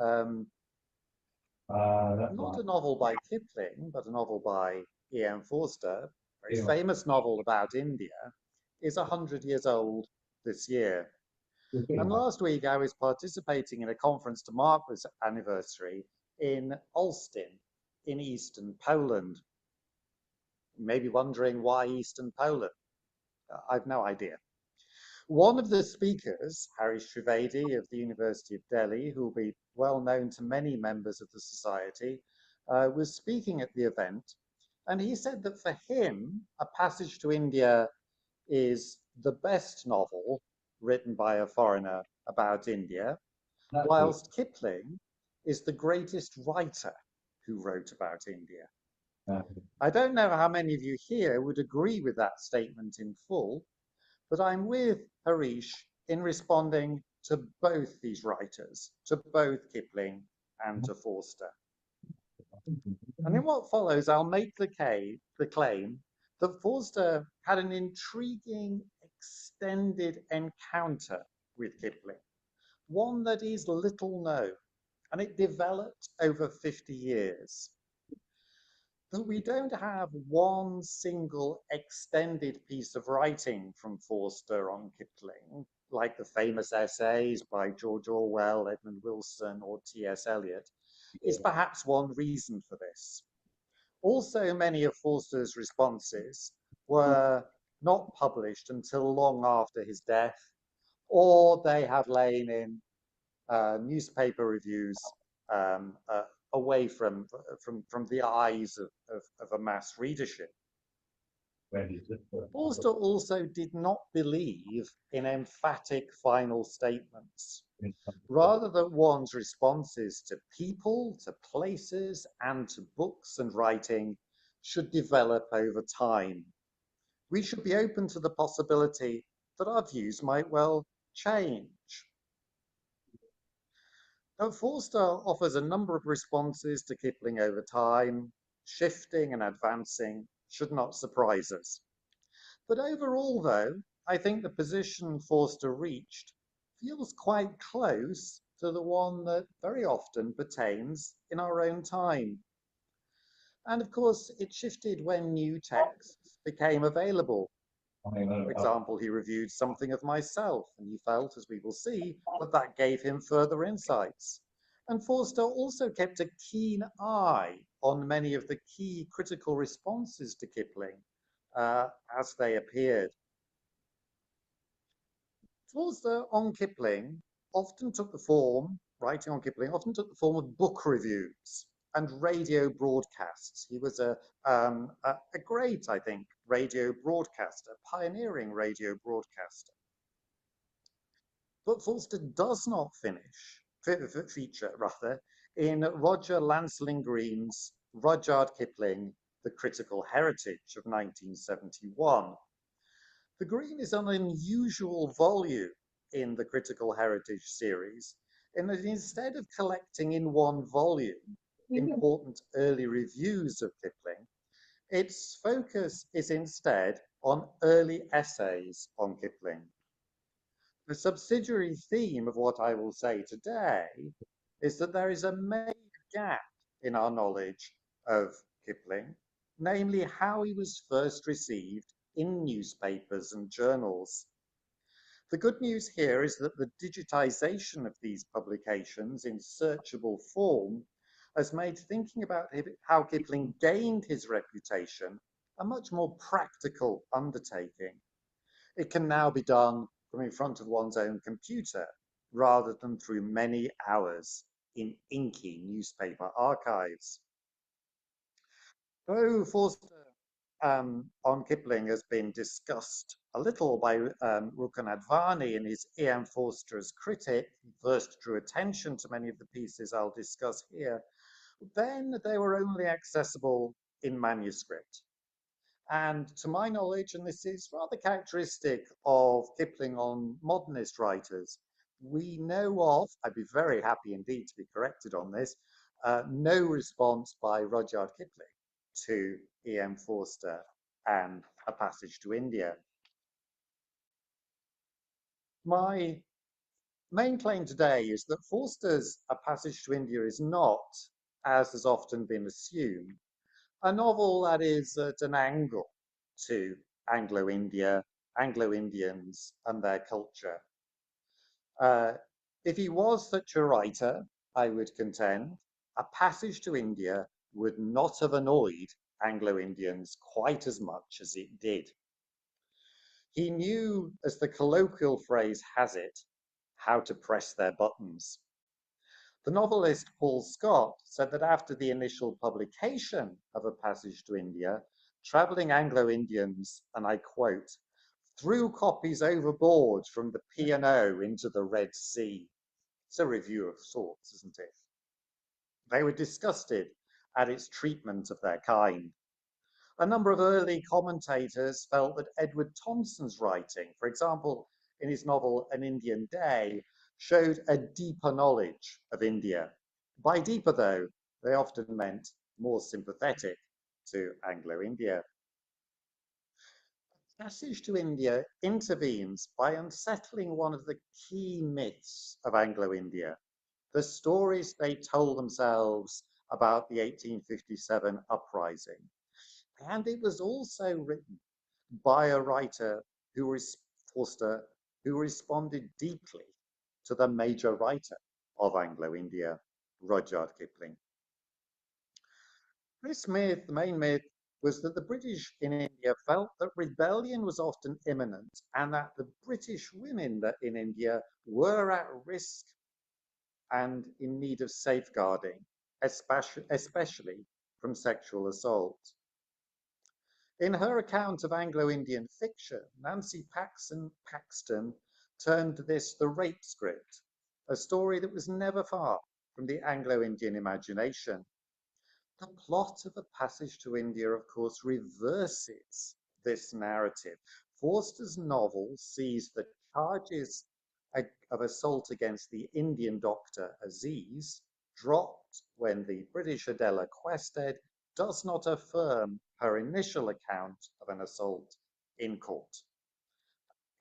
Um, That Not might a novel by Kipling, but a novel by E.M. Forster, a very be famous novel about India, is 100 years old this year. And last week I was participating in a conference to mark this anniversary in Olsztyn, in eastern Poland. You may be wondering why eastern Poland. I've no idea. One of the speakers, Harish Trivedi of the University of Delhi, who will be well known to many members of the Society, was speaking at the event. And he said that for him, A Passage to India is the best novel written by a foreigner about India, that's good. whilst Kipling is the greatest writer who wrote about India. Uh, I don't know how many of you here would agree with that statement in full, but I'm with Harish in responding to both these writers, to both Kipling and to Forster. And in what follows, I'll make the claim that Forster had an intriguing extended encounter with Kipling, one that is little known, and it developed over 50 years. That we don't have one single extended piece of writing from Forster on Kipling, like the famous essays by George Orwell, Edmund Wilson, or T.S. Eliot, is perhaps one reason for this. Also, many of Forster's responses were not published until long after his death, or they have lain in newspaper reviews um, uh, away from the eyes of a mass readership. Forster also did not believe in emphatic final statements. Rather than one's responses to people, to places, and to books and writing should develop over time. We should be open to the possibility that our views might well change. Now, Forster offers a number of responses to Kipling over time. Shifting and advancing should not surprise us. But overall, though, I think the position Forster reached feels quite close to the one that very often pertains in our own time. And of course, it shifted when new texts became available. For example, he reviewed something of myself, and he felt, as we will see, that that gave him further insights. And Forster also kept a keen eye on many of the key critical responses to Kipling as they appeared. Forster on Kipling often took the form, writing on Kipling often took the form of book reviews and radio broadcasts. He was a great, I think, radio broadcaster, pioneering radio broadcaster. But Forster does not feature rather, in Roger Lancelin Green's Rudyard Kipling, The Critical Heritage of 1971. The Green is an unusual volume in the Critical Heritage series in that instead of collecting in one volume important early reviews of Kipling, its focus is instead on early essays on Kipling. The subsidiary theme of what I will say today is that there is a major gap in our knowledge of Kipling, namely how he was first received in newspapers and journals. The good news here is that the digitization of these publications in searchable form has made thinking about how Kipling gained his reputation a much more practical undertaking. It can now be done from in front of one's own computer rather than through many hours in inky newspaper archives. Though Forster on Kipling has been discussed a little by Rukan Advani in his E.M. Forster as critic, who first drew attention to many of the pieces I'll discuss here, then they were only accessible in manuscript. And to my knowledge, and this is rather characteristic of Kipling on modernist writers, we know of, I'd be very happy indeed to be corrected on this, no response by Rudyard Kipling to E.M. Forster and A Passage to India. My Main claim today is that Forster's A Passage to India is not, as has often been assumed, a novel that is at an angle to Anglo-India, Anglo-Indians and their culture. Uh, if he was such a writer, I would contend, A Passage to India would not have annoyed Anglo-Indians quite as much as it did. He knew, as the colloquial phrase has it, how to press their buttons. The novelist Paul Scott said that after the initial publication of A Passage to India, travelling Anglo-Indians, and I quote, threw copies overboard from the P&O into the Red Sea. It's a review of sorts, isn't it? They were disgusted at its treatment of their kind. A number of early commentators felt that Edward Thompson's writing, for example, in his novel An Indian Day, showed a deeper knowledge of India. By deeper, though, they often meant more sympathetic to Anglo-India. Passage to India intervenes by unsettling one of the key myths of Anglo-India, the stories they told themselves about the 1857 uprising. And it was also written by a writer who Forster, who responded deeply to the major writer of Anglo-India, Rudyard Kipling. This myth, the main myth, was that the British in India felt that rebellion was often imminent and that the British women in India were at risk and in need of safeguarding, especially from sexual assault. In her account of Anglo-Indian fiction, Nancy Paxton termed this the rape script, a story that was never far from the Anglo-Indian imagination. The plot of A Passage to India, of course, reverses this narrative. Forster's novel sees the charges of assault against the Indian doctor Aziz dropped when the British Adela Quested does not affirm her initial account of an assault in court.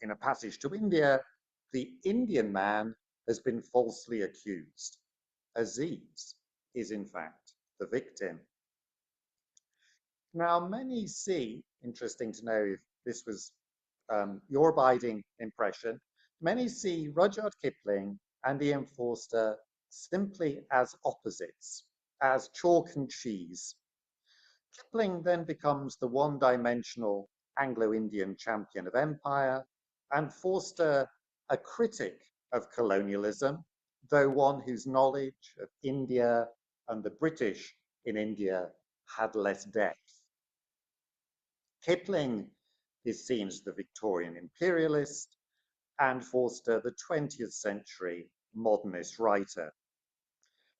In A Passage to India, the Indian man has been falsely accused. Aziz is in fact the victim. Now, many see, interesting to know if this was your abiding impression, many see Rudyard Kipling and Ian Forster simply as opposites, as chalk and cheese. Kipling then becomes the one-dimensional Anglo-Indian champion of empire, and Forster a critic of colonialism, though one whose knowledge of India and the British in India had less depth. Kipling is seen as the Victorian imperialist, and Forster the 20th century modernist writer.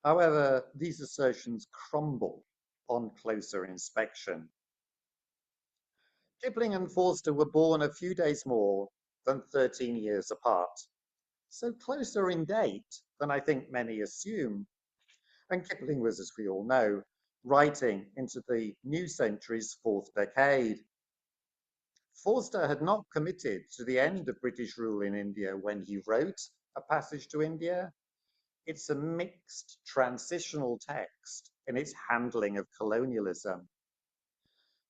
However, these assertions crumble on closer inspection. Kipling and Forster were born a few days more than 13 years apart, so closer in date than I think many assume. And Kipling was, as we all know, writing into the new century's fourth decade. Forster had not committed to the end of British rule in India when he wrote A Passage to India. It's a mixed transitional text in its handling of colonialism.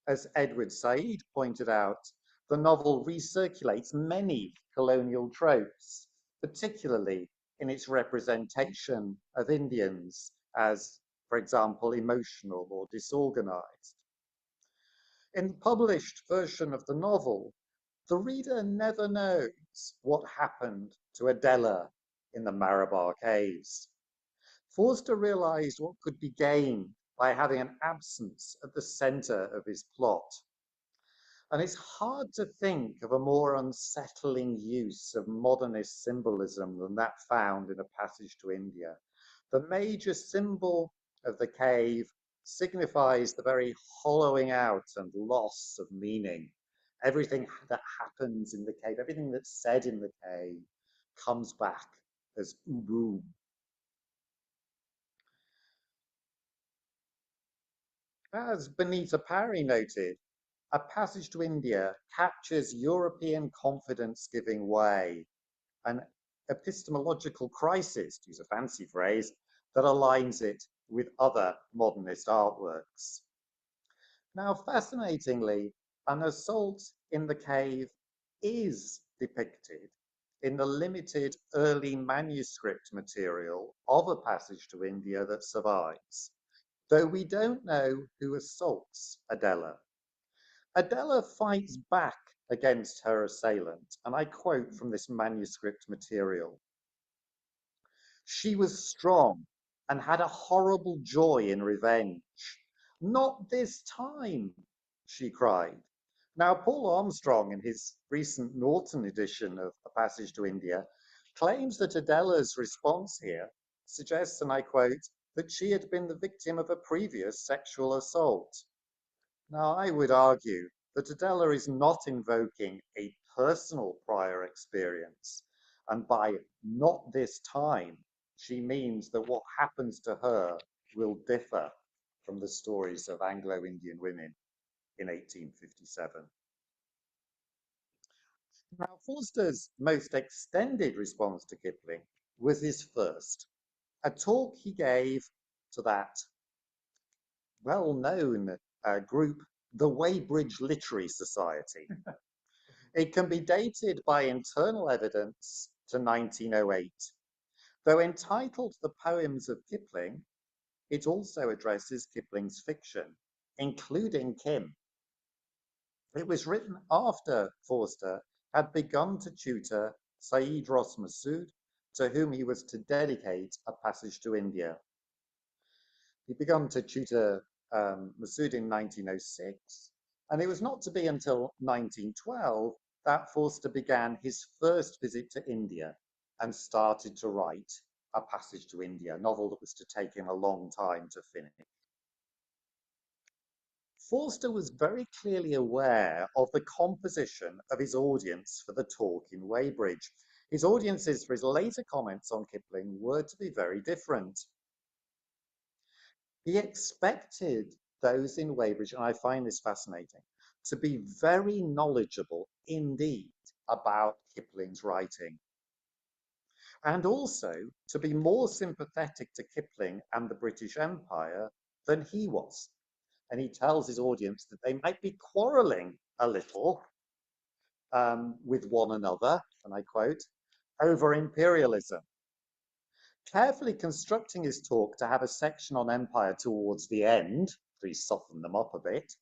As Edward Said pointed out, the novel recirculates many colonial tropes, particularly in its representation of Indians as, for example, emotional or disorganized. In the published version of the novel, the reader never knows what happened to Adela in the Marabar Caves. Forster realized what could be gained by having an absence at the center of his plot. And it's hard to think of a more unsettling use of modernist symbolism than that found in A Passage to India. The major symbol of the cave signifies the very hollowing out and loss of meaning. Everything that happens in the cave, everything that's said in the cave comes back as boom. As Benita Parry noted, A Passage to India captures European confidence giving way, an epistemological crisis, to use a fancy phrase, that aligns it with other modernist artworks. Now, fascinatingly, an assault in the cave is depicted in the limited early manuscript material of A Passage to India that survives, though we don't know who assaults Adela. Adela fights back against her assailant, and I quote from this manuscript material. She was strong and had a horrible joy in revenge. Not this time, she cried. Now, Paul Armstrong, in his recent Norton edition of A Passage to India, claims that Adela's response here suggests, and I quote, that she had been the victim of a previous sexual assault. Now, I would argue that Adela is not invoking a personal prior experience, and by not this time, she means that what happens to her will differ from the stories of Anglo-Indian women in 1857. Now, Forster's most extended response to Kipling was his first, a talk he gave to that well-known group, the Weybridge Literary Society. It can be dated by internal evidence to 1908. Though entitled The Poems of Kipling, it also addresses Kipling's fiction, including Kim. It was written after Forster had begun to tutor Saeed Ros Masood, to whom he was to dedicate A Passage to India. He began to tutor Masood in 1906, and it was not to be until 1912 that Forster began his first visit to India and started to write A Passage to India, a novel that was to take him a long time to finish. Forster was very clearly aware of the composition of his audience for the talk in Weybridge. His audiences for his later comments on Kipling were to be very different. He expected those in Weybridge, and I find this fascinating, to be very knowledgeable indeed about Kipling's writing, and also to be more sympathetic to Kipling and the British Empire than he was. And he tells his audience that they might be quarreling a little with one another, and I quote, over imperialism. Carefully constructing his talk to have a section on empire towards the end, to soften them up a bit,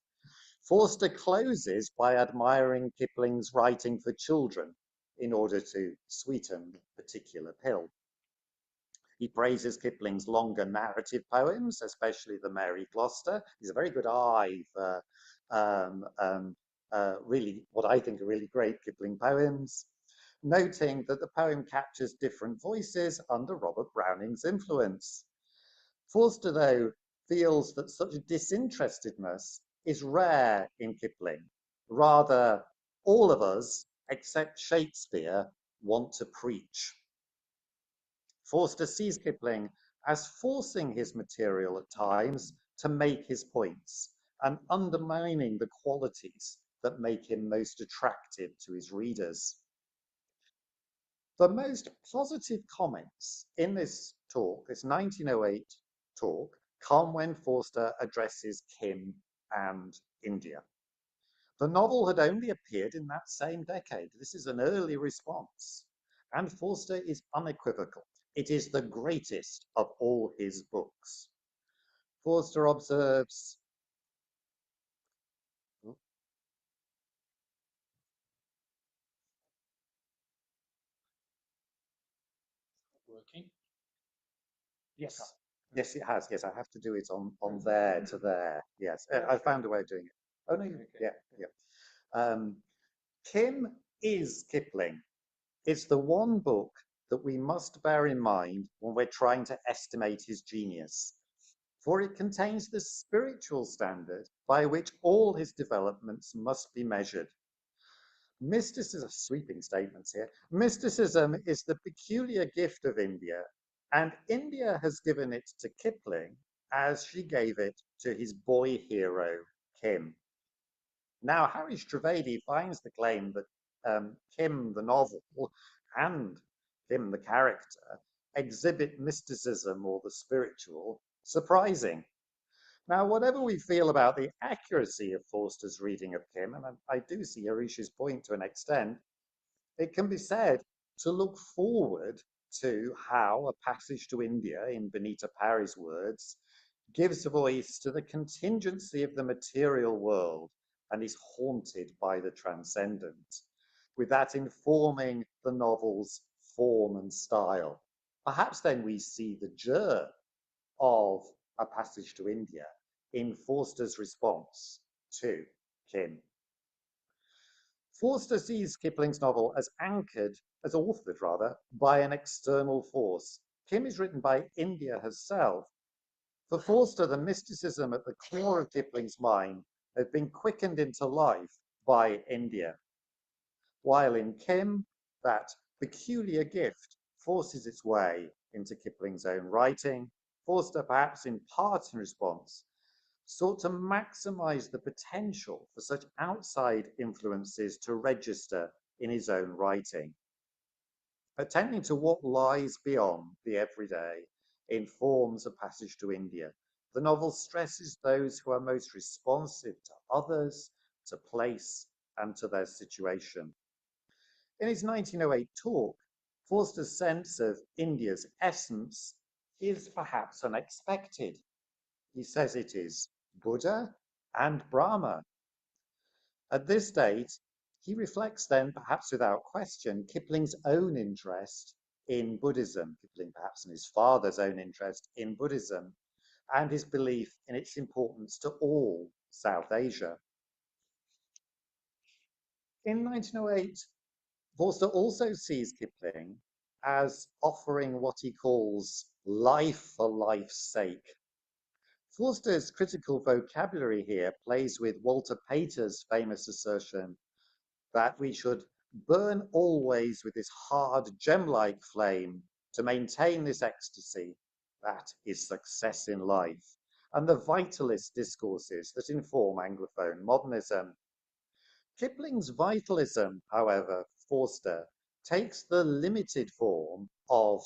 Forster closes by admiring Kipling's writing for children in order to sweeten the particular pill. He praises Kipling's longer narrative poems, especially the Mary Gloucester. He's a very good eye for really what I think are really great Kipling poems, noting that the poem captures different voices under Robert Browning's influence. Forster, though, feels that such disinterestedness is rare in Kipling. Rather, all of us, except Shakespeare, want to preach. Forster sees Kipling as forcing his material at times to make his points and undermining the qualities that make him most attractive to his readers. The most positive comments in this talk, this 1908 talk, come when Forster addresses Kim and India. The novel had only appeared in that same decade. This is an early response, and Forster is unequivocal. It is the greatest of all his books. Forster observes, Working? yes, yes, it has. Yes, I have to do it on there to there. Yes, I found a way of doing it. Oh, no, yeah, yeah. Kim is Kipling. It's the one book that we must bear in mind when we're trying to estimate his genius, for it contains the spiritual standard by which all his developments must be measured. Mysticism, sweeping statements here, mysticism is the peculiar gift of India, and India has given it to Kipling as she gave it to his boy hero, Kim. Now, Harish Trivedi finds the claim that Kim, the novel, and Kim, the character, exhibit mysticism or the spiritual surprising. Now, whatever we feel about the accuracy of Forster's reading of Kim, and I do see Harish's point to an extent, it can be said to look forward to how A Passage to India, in Benita Parry's words, gives voice to the contingency of the material world and is haunted by the transcendent, with that informing the novel's form and style. Perhaps then we see the germ of A Passage to India in Forster's response to Kim. Forster sees Kipling's novel as anchored, as authored rather, by an external force. Kim is written by India herself. For Forster, the mysticism at the core of Kipling's mind had been quickened into life by India, while in Kim, that peculiar gift forces its way into Kipling's own writing. Forster, perhaps in part in response, sought to maximize the potential for such outside influences to register in his own writing. Attending to what lies beyond the everyday informs A Passage to India. The novel stresses those who are most responsive to others, to place, and to their situation. In his 1908 talk, Forster's sense of India's essence is perhaps unexpected. He says it is Buddha and Brahma. At this date, he reflects then, perhaps without question, Kipling's own interest in Buddhism, Kipling perhaps and his father's own interest in Buddhism, and his belief in its importance to all South Asia. In 1908, Forster also sees Kipling as offering what he calls life for life's sake. Forster's critical vocabulary here plays with Walter Pater's famous assertion that we should burn always with this hard gem-like flame to maintain this ecstasy. That is success in life, and the vitalist discourses that inform Anglophone modernism. Kipling's vitalism, however, Forster, takes the limited form of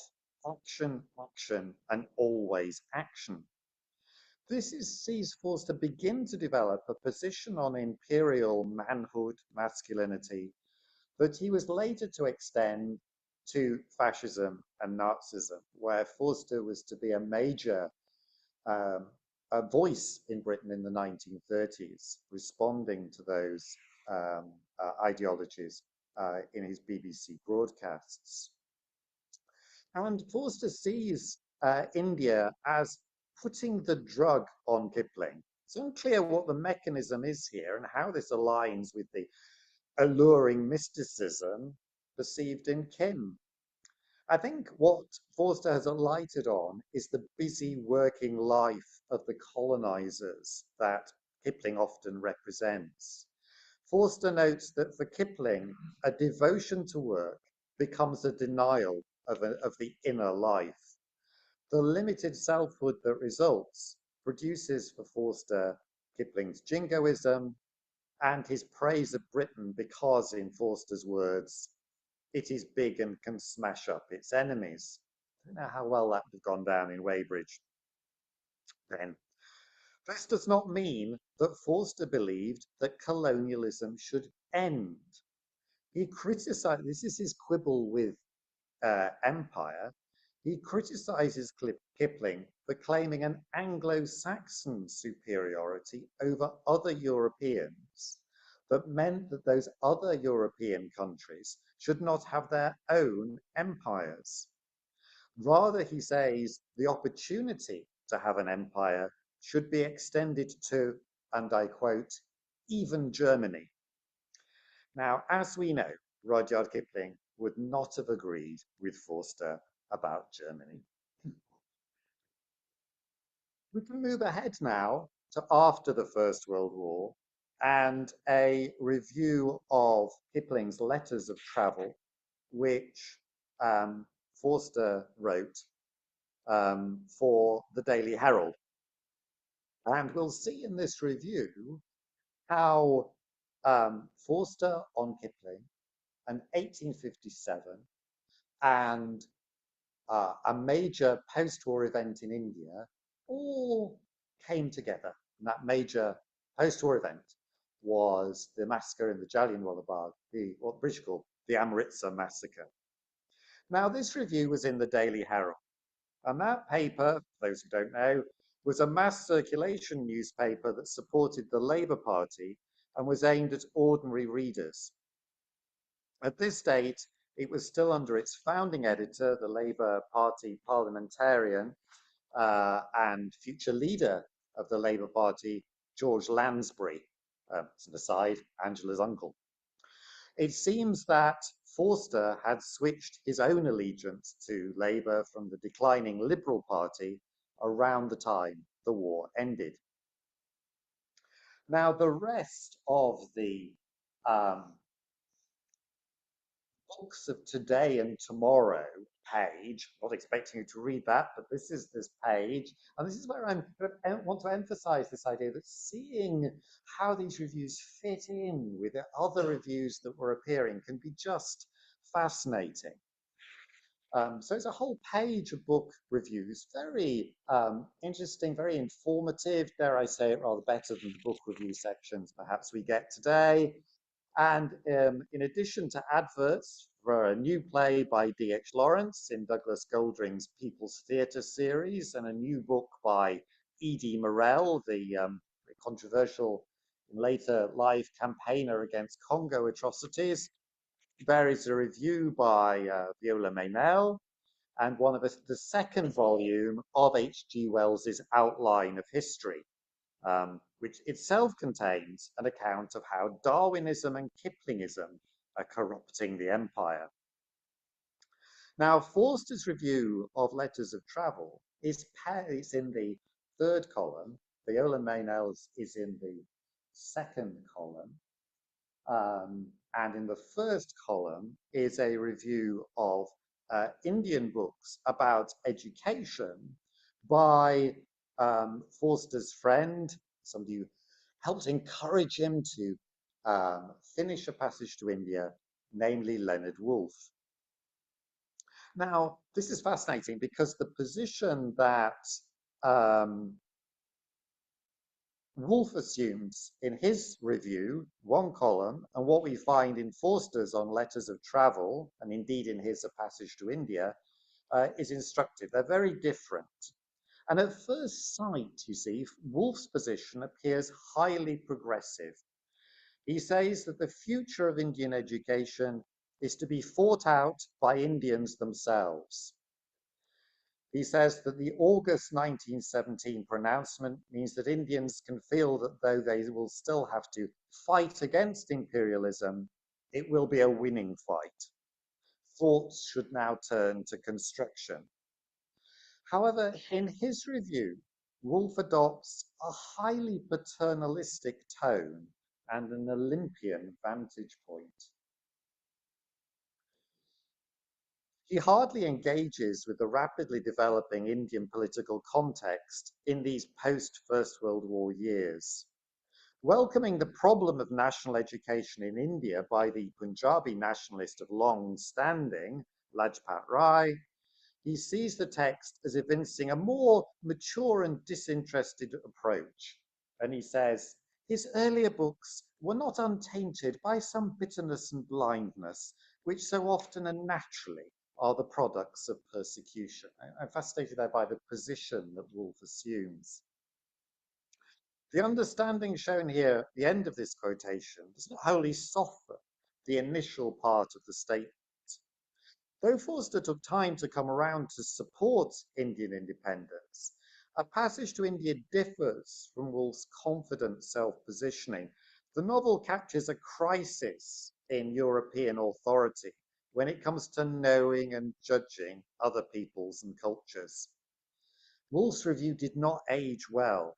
action, action, and always action. Sees Forster begin to develop a position on imperial manhood, masculinity, that he was later to extend to fascism and Nazism, where Forster was to be a major a voice in Britain in the 1930s, responding to those ideologies in his BBC broadcasts. And Forster sees India as putting the drug on Kipling. It's unclear what the mechanism is here and how this aligns with the alluring mysticism perceived in Kim. I think what Forster has alighted on is the busy working life of the colonizers that Kipling often represents. Forster notes that for Kipling, a devotion to work becomes a denial of the inner life. The limited selfhood that results produces for Forster Kipling's jingoism and his praise of Britain because, in Forster's words, it is big and can smash up its enemies. I don't know how well that would have gone down in Weybridge then. This does not mean that Forster believed that colonialism should end. He criticized, this is his quibble with empire, he criticizes Kipling for claiming an Anglo-Saxon superiority over other Europeans that meant that those other European countries should not have their own empires. Rather, he says, the opportunity to have an empire should be extended to, and I quote, even Germany. Now, as we know, Rudyard Kipling would not have agreed with Forster about Germany. We can move ahead now to after the First World War and a review of Kipling's letters of travel, which Forster wrote for the Daily Herald. And we'll see in this review how Forster on Kipling and 1857 and a major post-war event in India all came together. And that major post-war event was the massacre in the Jallianwala Bagh, what the British call the Amritsar massacre. Now, this review was in the Daily Herald, and that paper, for those who don't know, was a mass circulation newspaper that supported the Labour Party and was aimed at ordinary readers. At this date, it was still under its founding editor, the Labour Party parliamentarian and future leader of the Labour Party, George Lansbury, as an aside, Angela's uncle. It seems that Forster had switched his own allegiance to Labour from the declining Liberal Party around the time the war ended. Now, the rest of the books of today and tomorrow page, not expecting you to read that, but this is this page, and this is where I want to emphasize this idea that seeing how these reviews fit in with the other reviews that were appearing can be just fascinating. So it's a whole page of book reviews, very interesting, very informative, dare I say it, rather better than the book review sections perhaps we get today. And in addition to adverts for a new play by D.H. Lawrence in Douglas Goldring's People's Theatre series, and a new book by E.D. Morel, the controversial and later live campaigner against Congo atrocities, there is a review by Viola Meynell, and one of the second volume of H.G. Wells's Outline of History, which itself contains an account of how Darwinism and Kiplingism are corrupting the empire. Now, Forster's review of Letters of Travel is in the third column. Viola Meynell's is in the second column. And in the first column is a review of Indian books about education by Forster's friend, somebody who helped encourage him to finish A Passage to India, namely Leonard Woolf. Now, this is fascinating because the position that Woolf assumes in his review, one column, and what we find in Forster's on Letters of Travel, and indeed in his A Passage to India, is instructive. They're very different. And at first sight, you see, Woolf's position appears highly progressive. He says that the future of Indian education is to be fought out by Indians themselves. He says that the August 1917 pronouncement means that Indians can feel that though they will still have to fight against imperialism, it will be a winning fight. Thoughts should now turn to construction. However, in his review, Woolf adopts a highly paternalistic tone and an Olympian vantage point. He hardly engages with the rapidly developing Indian political context in these post-First World War years. Welcoming the problem of national education in India by the Punjabi nationalist of long standing, Lajpat Rai, he sees the text as evincing a more mature and disinterested approach. And he says, his earlier books were not untainted by some bitterness and blindness, which so often and naturally are the products of persecution. I'm fascinated there by the position that Woolf assumes. The understanding shown here at the end of this quotation does not wholly soften the initial part of the statement. Though Forster took time to come around to support Indian independence, A Passage to India differs from Woolf's confident self-positioning. The novel captures a crisis in European authority when it comes to knowing and judging other peoples and cultures. Woolf's review did not age well.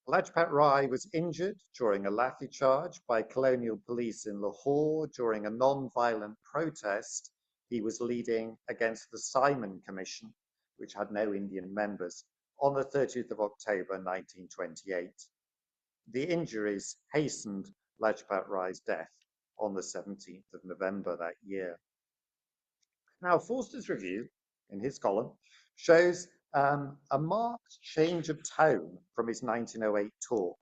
Lajpat Rai was injured during a lathi charge by colonial police in Lahore during a non-violent protest he was leading against the Simon Commission, which had no Indian members, on the 30th of October 1928. The injuries hastened Lajpat Rai's death on the 17th of November that year. Now, Forster's review, in his column, shows a marked change of tone from his 1908 talk.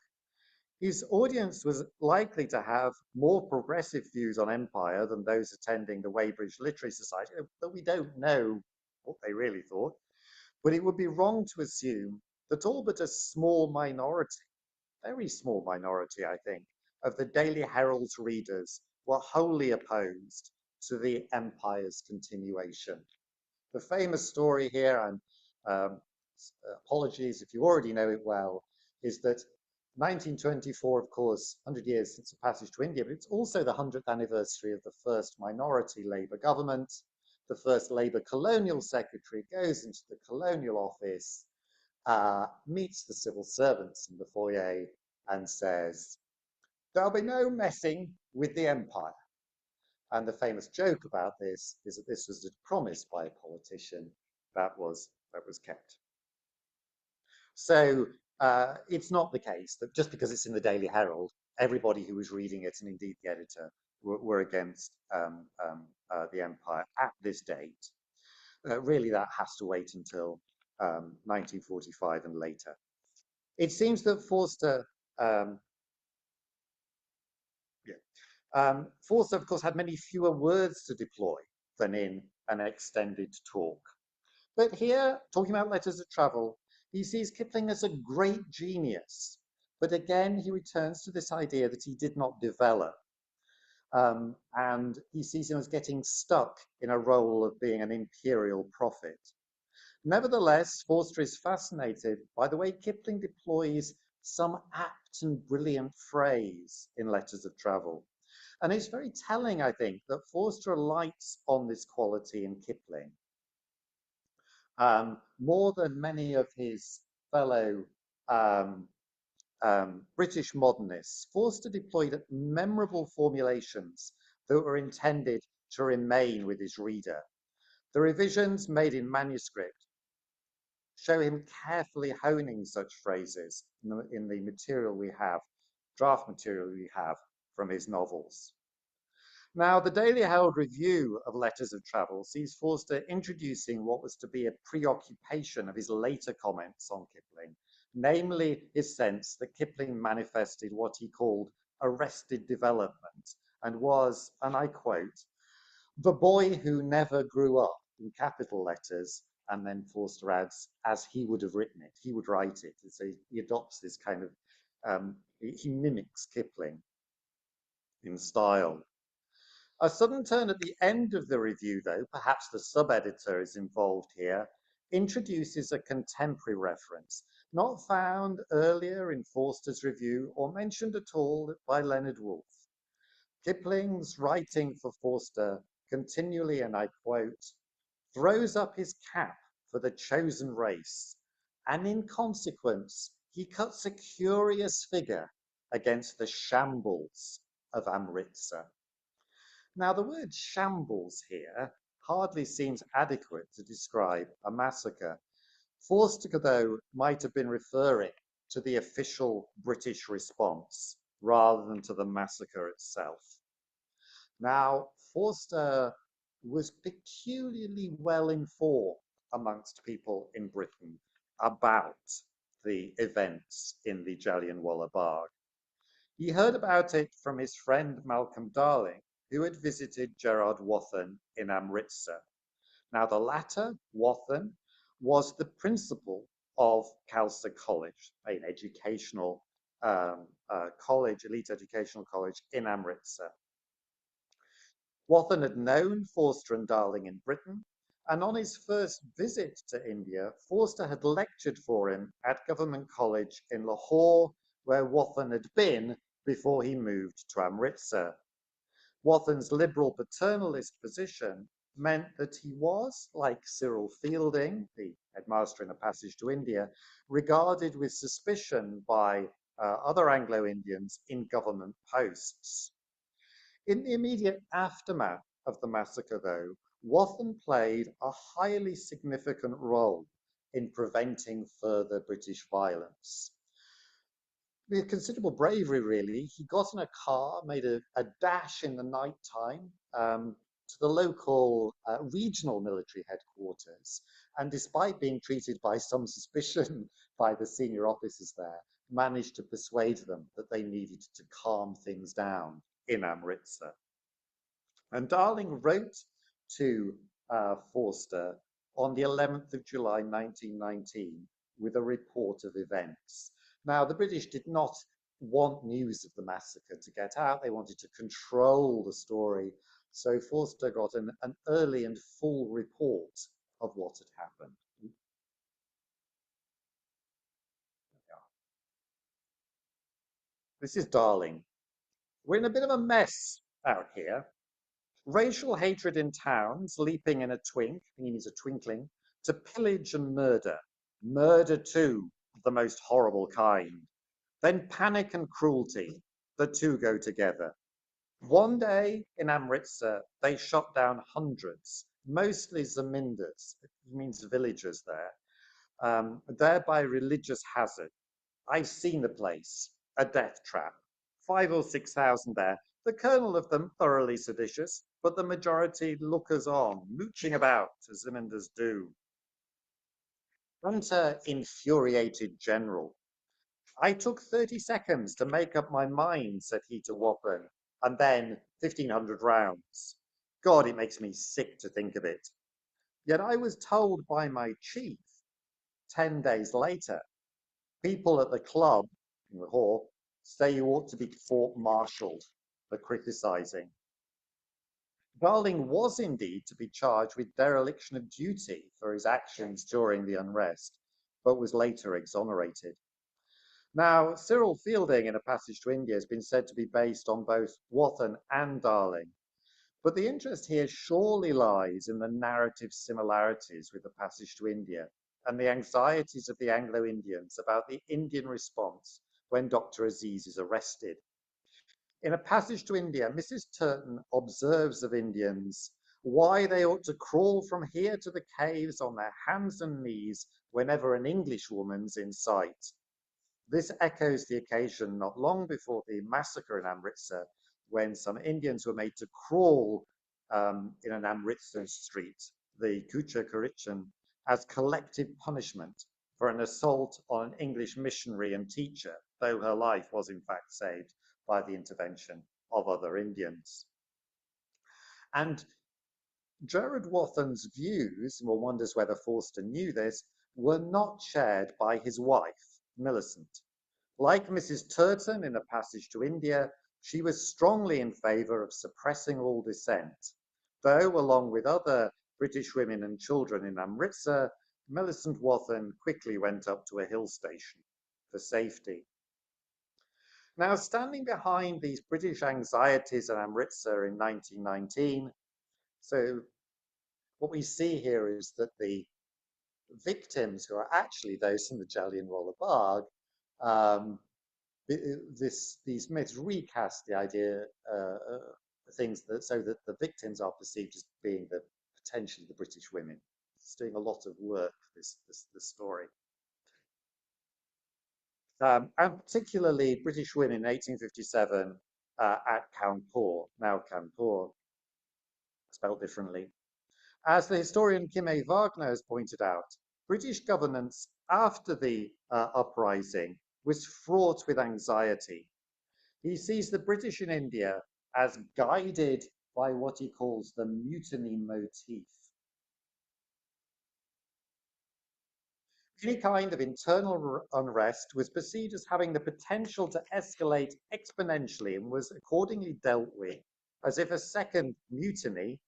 His audience was likely to have more progressive views on empire than those attending the Weybridge Literary Society, though we don't know what they really thought. But it would be wrong to assume that all but a small minority, very small minority, I think, of the Daily Herald's readers were wholly opposed to the empire's continuation. The famous story here, and apologies if you already know it well, is that 1924, of course, 100 years since the passage to India, but it's also the 100th anniversary of the first minority Labour government. The first Labour colonial secretary goes into the colonial office, meets the civil servants in the foyer and says, "There'll be no messing with the empire." And the famous joke about this is that this was a promise by a politician that was kept. So it's not the case that just because it's in the Daily Herald, everybody who was reading it, and indeed the editor, were against the empire at this date. Really, that has to wait until 1945 and later. It seems that Forster, Forster, of course, had many fewer words to deploy than in an extended talk. But here, talking about letters of travel, he sees Kipling as a great genius. But again, he returns to this idea that he did not develop. And he sees him as getting stuck in a role of being an imperial prophet. Nevertheless, Forster is fascinated by the way Kipling deploys some apt and brilliant phrase in letters of travel. And it's very telling, I think, that Forster lights on this quality in Kipling. More than many of his fellow British modernists, Forster deployed memorable formulations that were intended to remain with his reader. The revisions made in manuscript show him carefully honing such phrases in the material we have, draft material we have from his novels. Now, the Daily Herald review of Letters of Travel sees Forster introducing what was to be a preoccupation of his later comments on Kipling, namely his sense that Kipling manifested what he called arrested development and was, and I quote, "the boy who never grew up," in capital letters, and then Forster adds, as he would have written it, he would write it. So he adopts this kind of, he mimics Kipling in style. A sudden turn at the end of the review, though, perhaps the sub-editor is involved here, introduces a contemporary reference, not found earlier in Forster's review or mentioned at all by Leonard Woolf. Kipling's writing for Forster continually, and I quote, "throws up his cap for the chosen race, and in consequence, he cuts a curious figure against the shambles of Amritsar." Now, the word shambles here hardly seems adequate to describe a massacre. Forster, though, might have been referring to the official British response rather than to the massacre itself. Now, Forster was peculiarly well informed amongst people in Britain about the events in the Jallianwala Bagh. He heard about it from his friend Malcolm Darling, who had visited Gerard Wathen in Amritsar. Now, the latter, Wathen, was the principal of Khalsa College, an educational college, elite educational college in Amritsar. Wathen had known Forster and Darling in Britain, and on his first visit to India, Forster had lectured for him at Government College in Lahore, where Wathen had been before he moved to Amritsar. Wathen's liberal paternalist position meant that he was, like Cyril Fielding, the headmaster in A Passage to India, regarded with suspicion by other Anglo-Indians in government posts. In the immediate aftermath of the massacre, though, Wathen played a highly significant role in preventing further British violence. with considerable bravery, really, he got in a car, made a dash in the night time to the local regional military headquarters, and despite being treated by some suspicion by the senior officers there, managed to persuade them that they needed to calm things down in Amritsar. And Darling wrote to Forster on the 11th of July 1919 with a report of events. Now, the British did not want news of the massacre to get out. They wanted to control the story. So Forster got an early and full report of what had happened. This is Darling. We're in a bit of a mess out here. Racial hatred in towns, leaping in a twink, he means a twinkling, to pillage and murder. Murder too, of the most horrible kind. Then panic and cruelty, the two go together. One day in Amritsar, they shot down hundreds, mostly Zamindars, it means villagers there, there by religious hazard. I've seen the place, a death trap. 5 or 6 thousand there, the kernel of them thoroughly seditious, but the majority lookers on, mooching about as Zamindars do. Hunter infuriated general. I took 30 seconds to make up my mind, said he to Wappen, and then 1,500 rounds. God, it makes me sick to think of it. Yet I was told by my chief 10 days later, people at the club, in the hall, say you ought to be court-martialed for criticising. Darling was indeed to be charged with dereliction of duty for his actions during the unrest, but was later exonerated. Now, Cyril Fielding in A Passage to India has been said to be based on both Wathen and Darling, but the interest here surely lies in the narrative similarities with A Passage to India and the anxieties of the Anglo-Indians about the Indian response when Dr. Aziz is arrested. In A Passage to India, Mrs. Turton observes of Indians why they ought to crawl from here to the caves on their hands and knees whenever an Englishwoman's in sight. This echoes the occasion not long before the massacre in Amritsar, when some Indians were made to crawl in an Amritsar street, the Kucha Kurichan, as collective punishment for an assault on an English missionary and teacher, though her life was in fact saved by the intervention of other Indians. And Gerard Wathen's views, and one wonders whether Forster knew this, were not shared by his wife, Millicent. Like Mrs. Turton in A Passage to India, she was strongly in favour of suppressing all dissent, though, along with other British women and children in Amritsar, Millicent Wathen quickly went up to a hill station for safety. Now, standing behind these British anxieties in Amritsar in 1919, so what we see here is that the victims, who are actually those in the Jallianwala Bagh, um, these myths recast the idea, things that so that the victims are perceived as being potentially the British women. It's doing a lot of work for this story. And particularly British women in 1857 at Kanpur, now Kanpur, spelled differently. As the historian Kim A. Wagner has pointed out, British governance after the uprising was fraught with anxiety. He sees the British in India as guided by what he calls the mutiny motif. Any kind of internal unrest was perceived as having the potential to escalate exponentially and was accordingly dealt with as if a second mutiny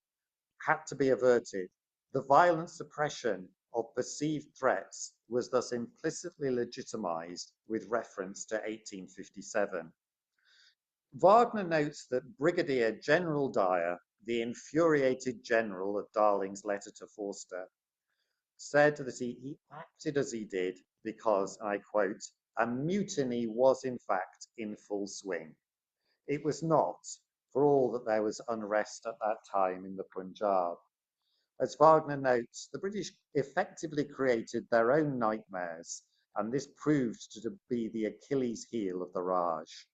had to be averted. The violent suppression of perceived threats was thus implicitly legitimized with reference to 1857. Wagner notes that Brigadier General Dyer, the infuriated general of Darling's letter to Forster, said that he acted as he did because, and I quote, a mutiny was in fact in full swing. It was not, for all that there was unrest at that time in the Punjab. As Wagner notes, the British effectively created their own nightmares and this proved to be the Achilles heel of the Raj.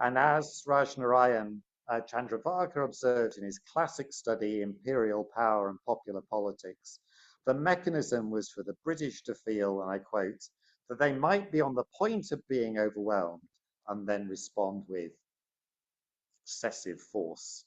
And as Rajnarayan Chandravarkar observed in his classic study, Imperial Power and Popular Politics, the mechanism was for the British to feel, and I quote, that they might be on the point of being overwhelmed and then respond with excessive force.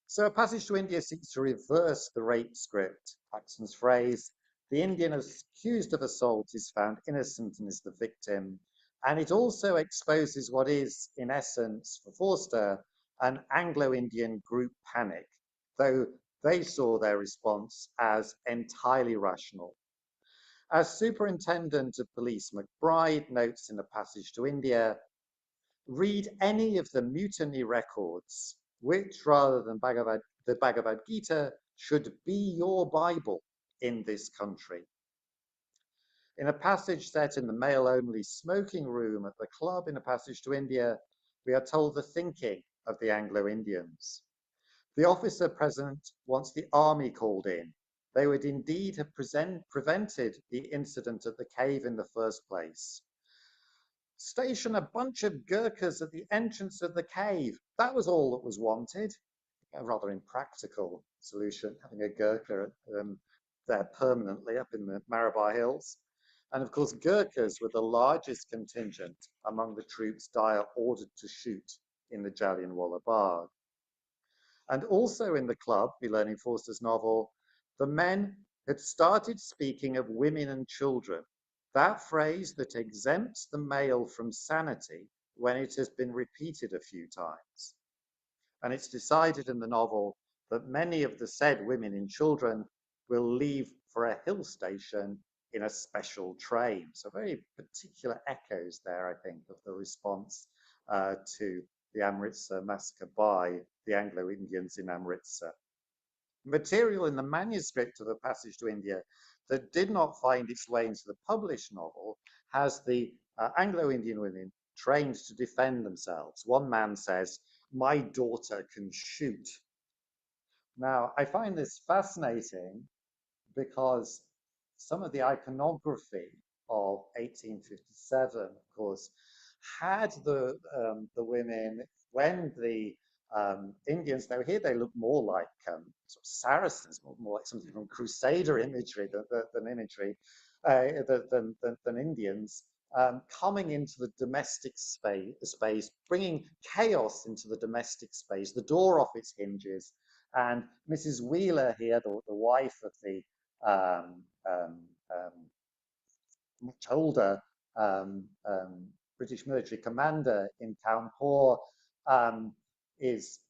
So A Passage to India seeks to reverse the rape script. Paxton's phrase, the Indian accused of assault is found innocent and is the victim. And it also exposes what is, in essence, for Forster, an Anglo-Indian group panic, though they saw their response as entirely rational. As Superintendent of Police McBride notes in A Passage to India, read any of the mutiny records, which, rather than the Bhagavad Gita, should be your Bible in this country. In a passage set in the male-only smoking room at the club in A Passage to India, we are told the thinking of the Anglo-Indians. The officer present wants the army called in. They would indeed have prevented the incident at the cave in the first place. Station a bunch of Gurkhas at the entrance of the cave. That was all that was wanted. A rather impractical solution, having a Gurkha there permanently up in the Marabar Hills. And of course, Gurkhas were the largest contingent among the troops Dyer ordered to shoot in the Jallianwala Bagh. And also in the club, we learn in Forster's novel, the men had started speaking of women and children, that phrase that exempts the male from sanity when it has been repeated a few times. And it's decided in the novel that many of the said women and children will leave for a hill station in a special train. So very particular echoes there, I think, of the response to the Amritsar massacre by the Anglo-Indians in Amritsar. Material in the manuscript of A Passage to India that did not find its way into the published novel has the Anglo-Indian women trained to defend themselves. One man says, "My daughter can shoot." Now, I find this fascinating because some of the iconography of 1857, of course, had the women, when the Indians, they were here, they looked more like sort of Saracens, more like something from Crusader imagery than imagery, than Indians, coming into the domestic space, bringing chaos into the domestic space, the door off its hinges. And Mrs. Wheeler here, the wife of the much older British military commander in Kanpur, is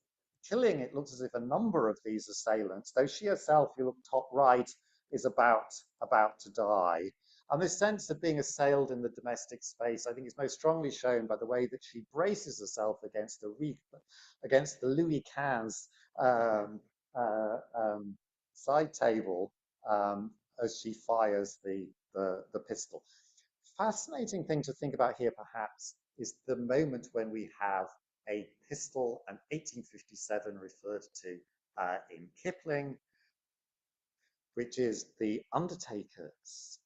killing, it looks as if, a number of these assailants, though she herself, if you look top right, is about to die. And this sense of being assailed in the domestic space, I think, is most strongly shown by the way that she braces herself against the Louis XV side table as she fires the pistol. Fascinating thing to think about here, perhaps, is the moment when we have a pistol, and 1857 referred to in Kipling, which is the Undertaker's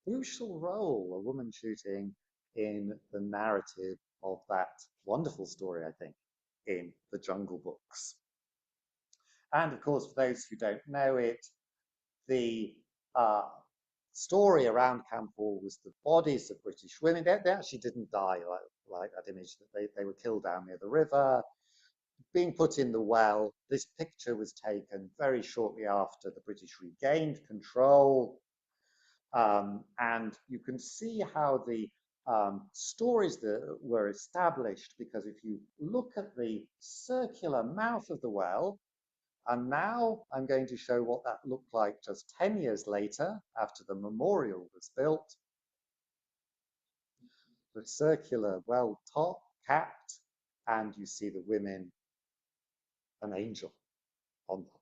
crucial role, a woman shooting, in the narrative of that wonderful story, I think, in the Jungle Books. And of course, for those who don't know it, the story around Kanpur was the bodies of British women. They actually didn't die like that image, that they were killed down near the river, being put in the well. This picture was taken very shortly after the British regained control. And you can see how the stories that were established, because if you look at the circular mouth of the well, and now I'm going to show what that looked like just 10 years later, after the memorial was built. The circular well top, capped, and you see the women, an angel on top.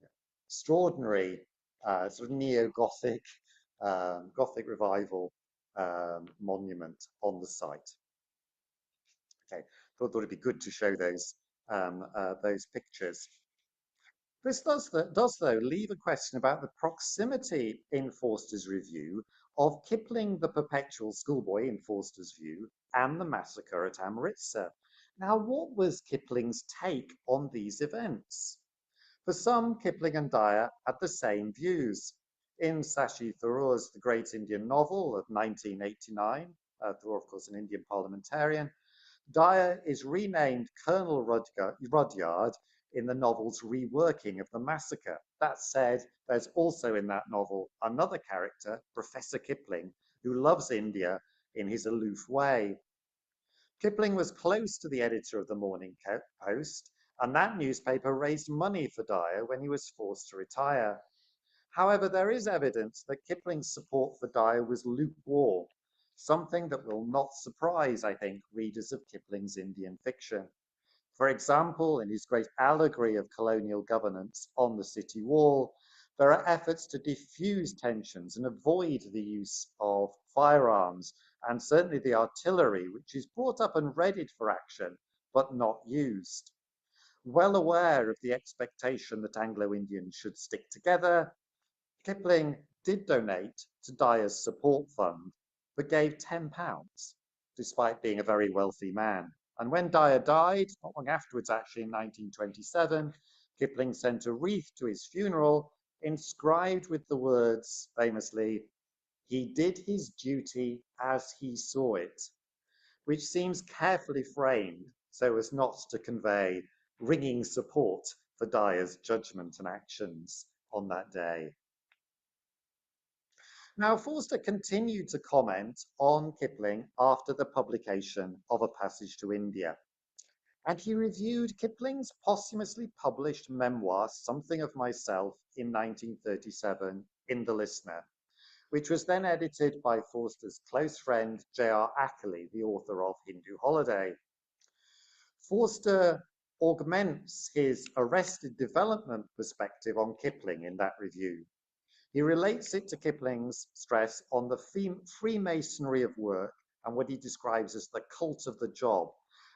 Yeah. Extraordinary sort of neo-Gothic, Gothic revival monument on the site. Okay, thought it'd be good to show those pictures. This does, though, leave a question about the proximity in Forster's review of Kipling, the perpetual schoolboy in Forster's view, and the massacre at Amritsar. Now, what was Kipling's take on these events? For some, Kipling and Dyer had the same views. In Shashi Tharoor's The Great Indian Novel of 1989, Tharoor, of course, an Indian parliamentarian, Dyer is renamed Colonel Rudyard in the novel's reworking of the massacre. That said, there's also in that novel another character, Professor Kipling, who loves India in his aloof way. Kipling was close to the editor of the Morning Post, and that newspaper raised money for Dyer when he was forced to retire. However, there is evidence that Kipling's support for Dyer was lukewarm, something that will not surprise, I think, readers of Kipling's Indian fiction. For example, in his great allegory of colonial governance On the City Wall, there are efforts to diffuse tensions and avoid the use of firearms, and certainly the artillery, which is brought up and readied for action, but not used. Well aware of the expectation that Anglo-Indians should stick together, Kipling did donate to Dyer's support fund, but gave £10, despite being a very wealthy man. And when Dyer died, not long afterwards, actually in 1927, Kipling sent a wreath to his funeral, inscribed with the words, famously, "He did his duty as he saw it," which seems carefully framed so as not to convey ringing support for Dyer's judgment and actions on that day. Now, Forster continued to comment on Kipling after the publication of A Passage to India, and he reviewed Kipling's posthumously published memoir, Something of Myself, in 1937 in The Listener, which was then edited by Forster's close friend J.R. Ackerley, the author of Hindu Holiday. Forster augments his arrested development perspective on Kipling in that review. He relates it to Kipling's stress on the Freemasonry of work and what he describes as the cult of the job,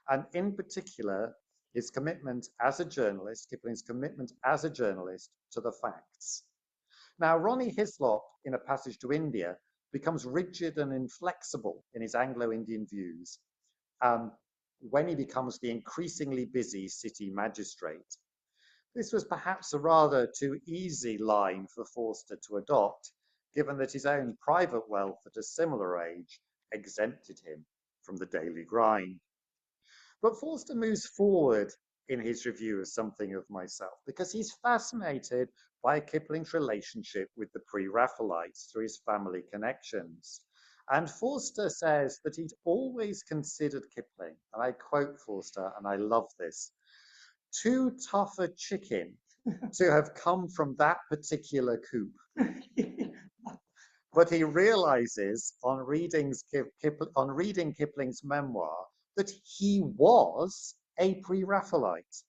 and in particular, his commitment as a journalist, Kipling's commitment as a journalist to the facts. Now, Ronnie Hislop, in A Passage to India, becomes rigid and inflexible in his Anglo-Indian views when he becomes the increasingly busy city magistrate. This was perhaps a rather too easy line for Forster to adopt, given that his own private wealth at a similar age exempted him from the daily grind. But Forster moves forward in his review of Something of Myself because he's fascinated by Kipling's relationship with the pre-Raphaelites through his family connections. And Forster says that he'd always considered Kipling, and I quote Forster, and I love this, too tough a chicken to have come from that particular coop. But he realizes on reading Kipling's memoir that he was a pre-Raphaelite.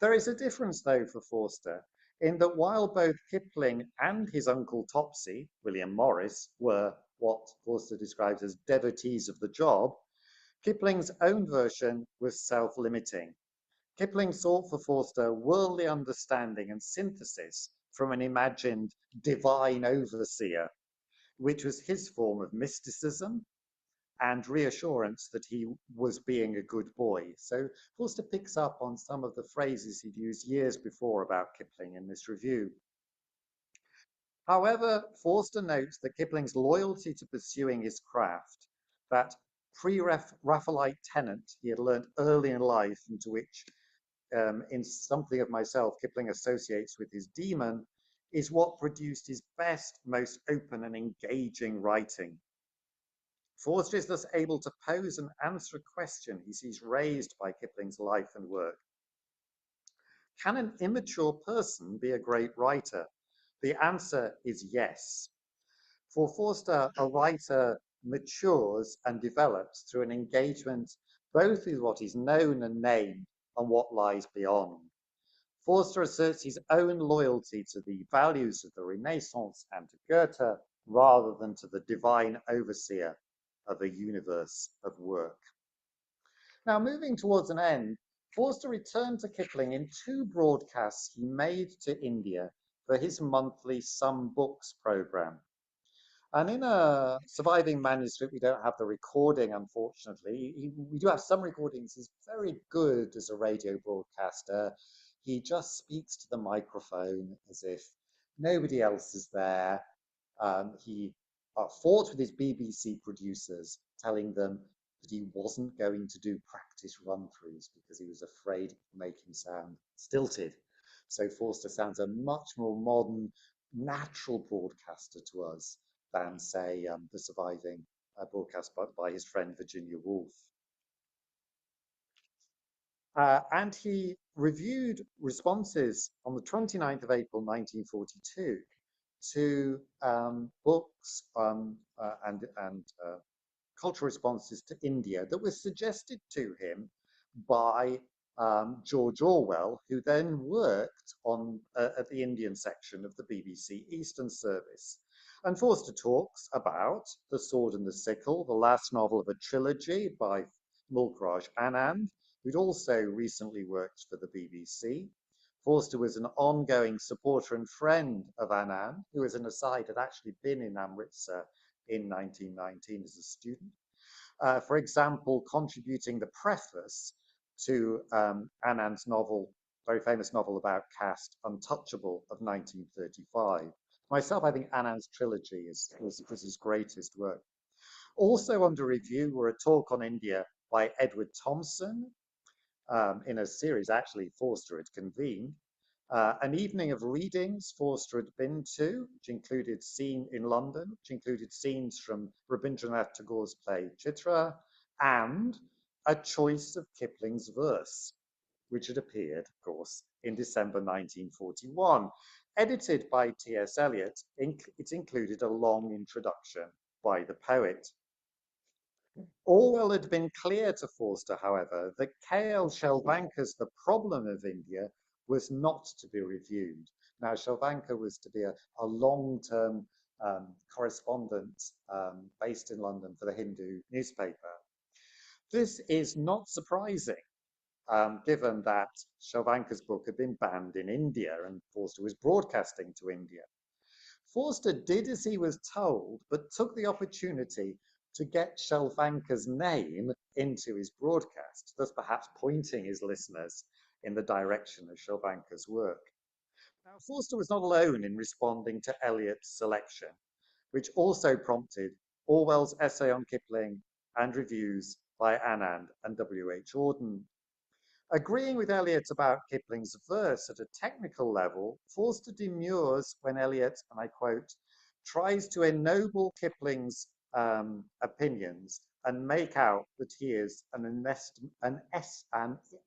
There is a difference, though, for Forster, in that while both Kipling and his uncle Topsy, William Morris, were what Forster describes as devotees of the job, Kipling's own version was self-limiting. Kipling sought for Forster worldly understanding and synthesis from an imagined divine overseer, which was his form of mysticism and reassurance that he was being a good boy. So Forster picks up on some of the phrases he'd used years before about Kipling in this review. However, Forster notes that Kipling's loyalty to pursuing his craft, that pre-Raphaelite tenet he had learned early in life, into which in Something of Myself, Kipling associates with his demon, is what produced his best, most open and engaging writing. Forster is thus able to pose and answer a question he sees raised by Kipling's life and work. Can an immature person be a great writer? The answer is yes. For Forster, a writer matures and develops through an engagement both with what is known and named and what lies beyond. Forster asserts his own loyalty to the values of the Renaissance and to Goethe rather than to the divine overseer of a universe of work. Now, moving towards an end, Forster returned to Kipling in two broadcasts he made to India for his monthly Some Books program. And in a surviving manuscript, we don't have the recording, unfortunately. We do have some recordings. He's very good as a radio broadcaster. He just speaks to the microphone as if nobody else is there. He fought with his BBC producers, telling them that he wasn't going to do practice run-throughs because he was afraid it would make him sound stilted. So Forster sounds a much more modern, natural broadcaster to us than, say, the surviving broadcast by his friend Virginia Woolf. And he reviewed responses on the 29th of April 1942 to books and cultural responses to India that were suggested to him by George Orwell, who then worked on at the Indian section of the BBC Eastern Service. And Forster talks about The Sword and the Sickle, the last novel of a trilogy by Mulkraj Anand, who'd also recently worked for the BBC. Forster was an ongoing supporter and friend of Anand, who, as an aside, had actually been in Amritsar in 1919 as a student. For example, contributing the preface to Anand's novel, very famous novel about caste, Untouchable, of 1935. Myself, I think Anand's trilogy was his greatest work. Also under review were a talk on India by Edward Thompson, in a series actually Forster had convened, an evening of readings Forster had been to, which included in London, which included scenes from Rabindranath Tagore's play Chitra, and a choice of Kipling's verse, which had appeared, of course, in December 1941. Edited by T.S. Eliot, it included a long introduction by the poet. Orwell had been clear to Forster, however, that K.L. Shelvanker's The Problem of India was not to be reviewed. Now, Shelvanker was to be a long-term correspondent based in London for the Hindu newspaper. This is not surprising, given that Shelvanker's book had been banned in India and Forster was broadcasting to India. Forster did as he was told, but took the opportunity to get Shelvanker's name into his broadcast, thus perhaps pointing his listeners in the direction of Shelvanker's work. Now, Forster was not alone in responding to Eliot's selection, which also prompted Orwell's essay on Kipling and reviews by Anand and W.H. Auden. Agreeing with Eliot about Kipling's verse at a technical level, Forster demurs when Eliot, and I quote, tries to ennoble Kipling's opinions and make out that he is an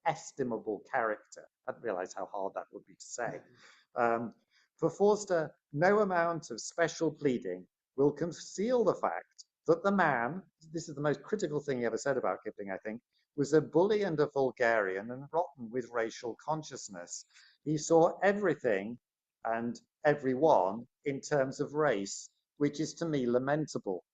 estimable character. I didn't realize how hard that would be to say. For Forster, no amount of special pleading will conceal the fact that the man, this is the most critical thing he ever said about Kipling, I think, was a bully and a vulgarian and rotten with racial consciousness. He saw everything and everyone in terms of race, which is to me lamentable.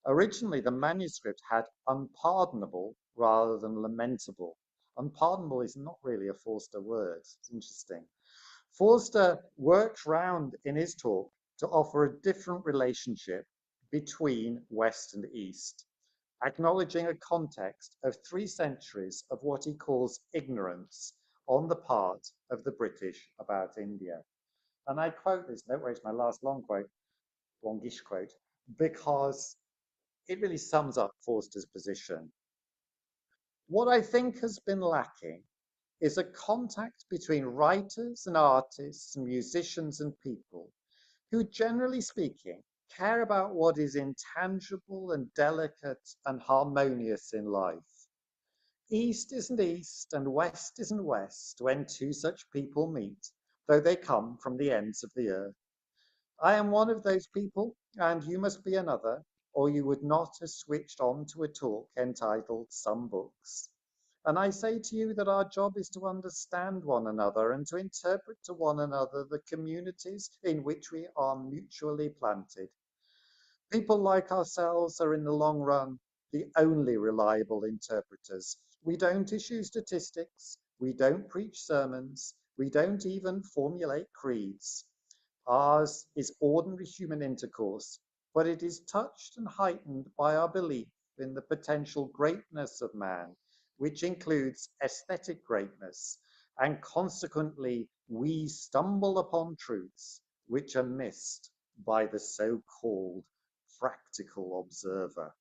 Originally, the manuscript had unpardonable rather than lamentable. Unpardonable is not really a Forster word. It's interesting. Forster worked round in his talk to offer a different relationship between West and East, acknowledging a context of 3 centuries of what he calls ignorance on the part of the British about India. And I quote this, don't worry, it's my last longish quote, because it really sums up Forster's position. What I think has been lacking is a contact between writers and artists, and musicians and people who, generally speaking, care about what is intangible and delicate and harmonious in life. East isn't East and West isn't West when two such people meet, though they come from the ends of the earth. I am one of those people, and you must be another, or you would not have switched on to a talk entitled Some Books. And I say to you that our job is to understand one another and to interpret to one another the communities in which we are mutually planted. People like ourselves are in the long run the only reliable interpreters. We don't issue statistics, We don't preach sermons. We don't even formulate creeds. Ours is ordinary human intercourse, but it is touched and heightened by our belief in the potential greatness of man, which includes aesthetic greatness, and consequently we stumble upon truths which are missed by the so-called practical observer.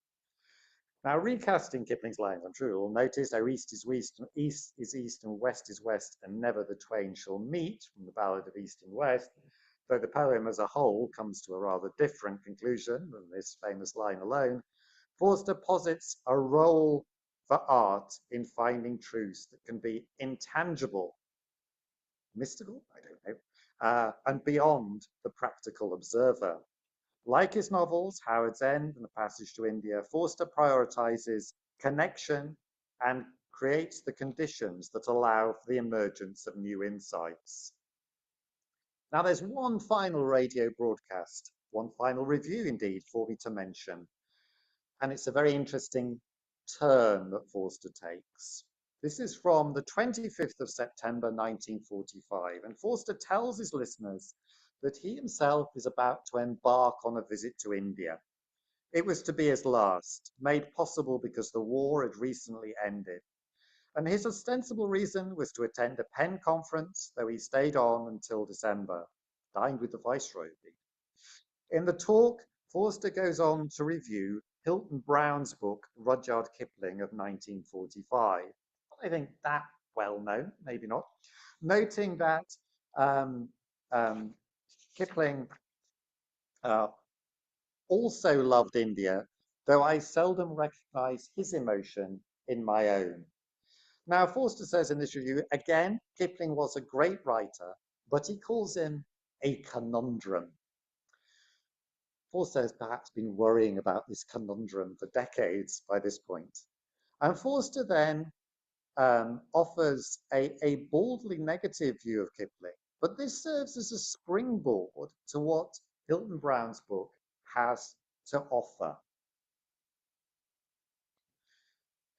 Now, recasting Kipling's lines, I'm sure you'll notice how east is east and west is west, and never the twain shall meet, from the Ballad of East and West, though the poem as a whole comes to a rather different conclusion than this famous line alone. Forster posits a role for art in finding truths that can be intangible, mystical, I don't know, and beyond the practical observer. Like his novels, Howard's End and The Passage to India, Forster prioritizes connection and creates the conditions that allow for the emergence of new insights. Now, there's one final radio broadcast, one final review indeed, for me to mention, and it's a very interesting turn that Forster takes. This is from the 25th of September 1945, and Forster tells his listeners that he himself is about to embark on a visit to India. It was to be his last, made possible because the war had recently ended. And his ostensible reason was to attend a Penn conference, though he stayed on until December, dined with the Viceroy. In the talk, Forster goes on to review Hilton Brown's book, Rudyard Kipling of 1945. I think that well known, maybe not, noting that um, Kipling also loved India, though I seldom recognize his emotion in my own. Now, Forster says in this review, again, Kipling was a great writer, but he calls him a conundrum. Forster has perhaps been worrying about this conundrum for decades by this point. And Forster then offers a baldly negative view of Kipling, but this serves as a springboard to what Hilton Brown's book has to offer.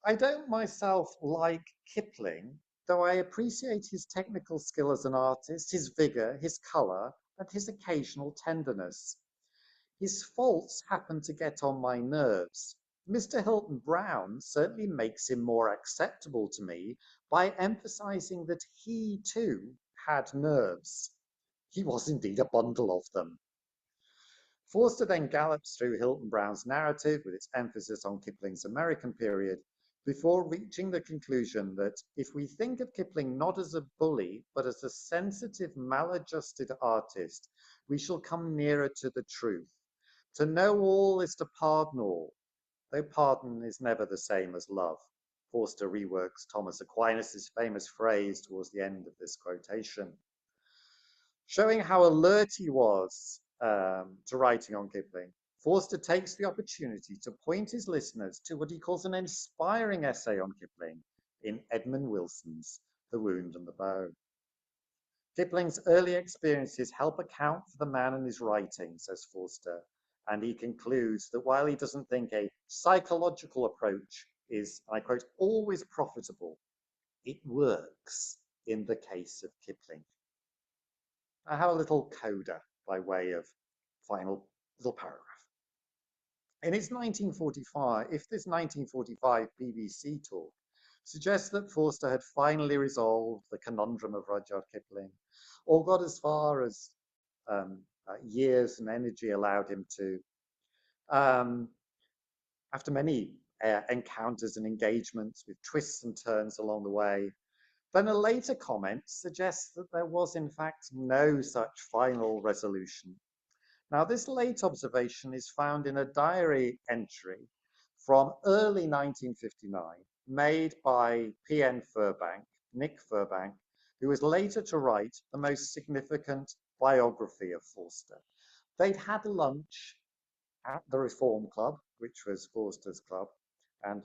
I don't myself like Kipling, though I appreciate his technical skill as an artist, his vigor, his color, and his occasional tenderness. His faults happen to get on my nerves. Mr. Hilton Brown certainly makes him more acceptable to me by emphasizing that he too had nerves. He was indeed a bundle of them. Forster then gallops through Hilton Brown's narrative with its emphasis on Kipling's American period before reaching the conclusion that if we think of Kipling not as a bully, but as a sensitive, maladjusted artist, we shall come nearer to the truth. To know all is to pardon all, though pardon is never the same as love. Forster reworks Thomas Aquinas' famous phrase towards the end of this quotation. Showing how alert he was to writing on Kipling, Forster takes the opportunity to point his listeners to what he calls an inspiring essay on Kipling in Edmund Wilson's The Wound and the Bow. Kipling's early experiences help account for the man and his writing, says Forster, and he concludes that while he doesn't think a psychological approach is, I quote, always profitable, it works in the case of Kipling. I have a little coda by way of final little paragraph. In his 1945, if this 1945 BBC talk suggests that Forster had finally resolved the conundrum of Rudyard Kipling, or got as far as years and energy allowed him to, after many encounters and engagements with twists and turns along the way, then a later comment suggests that there was in fact no such final resolution. Now, this late observation is found in a diary entry from early 1959 made by P.N. Furbank, Nick Furbank, who was later to write the most significant biography of Forster. They'd had lunch at the Reform Club, which was Forster's club, and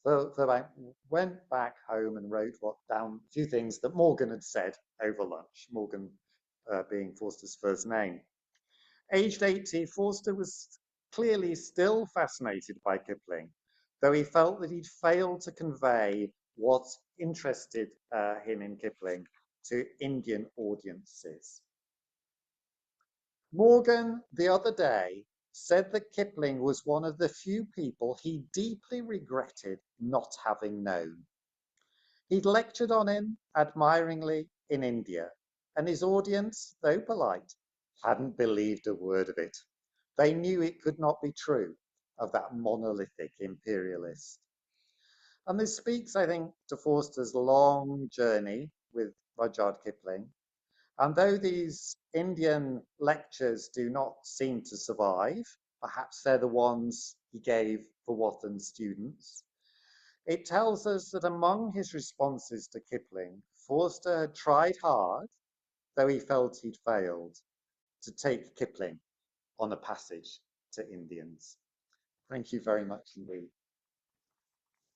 Furbank went back home and wrote down a few things that Morgan had said over lunch, Morgan being Forster's first name. Aged 80, Forster was clearly still fascinated by Kipling, though he felt that he'd failed to convey what interested him in Kipling to Indian audiences. Morgan, the other day, said that Kipling was one of the few people he deeply regretted not having known. He'd lectured on him admiringly in India, and his audience, though polite, hadn't believed a word of it. They knew it could not be true of that monolithic imperialist. And this speaks, I think, to Forster's long journey with Rudyard Kipling. And though these Indian lectures do not seem to survive, perhaps they're the ones he gave for Wathen's students, it tells us that among his responses to Kipling, Forster had tried hard, though he felt he'd failed, to take Kipling on a passage to Indians. Thank you very much indeed.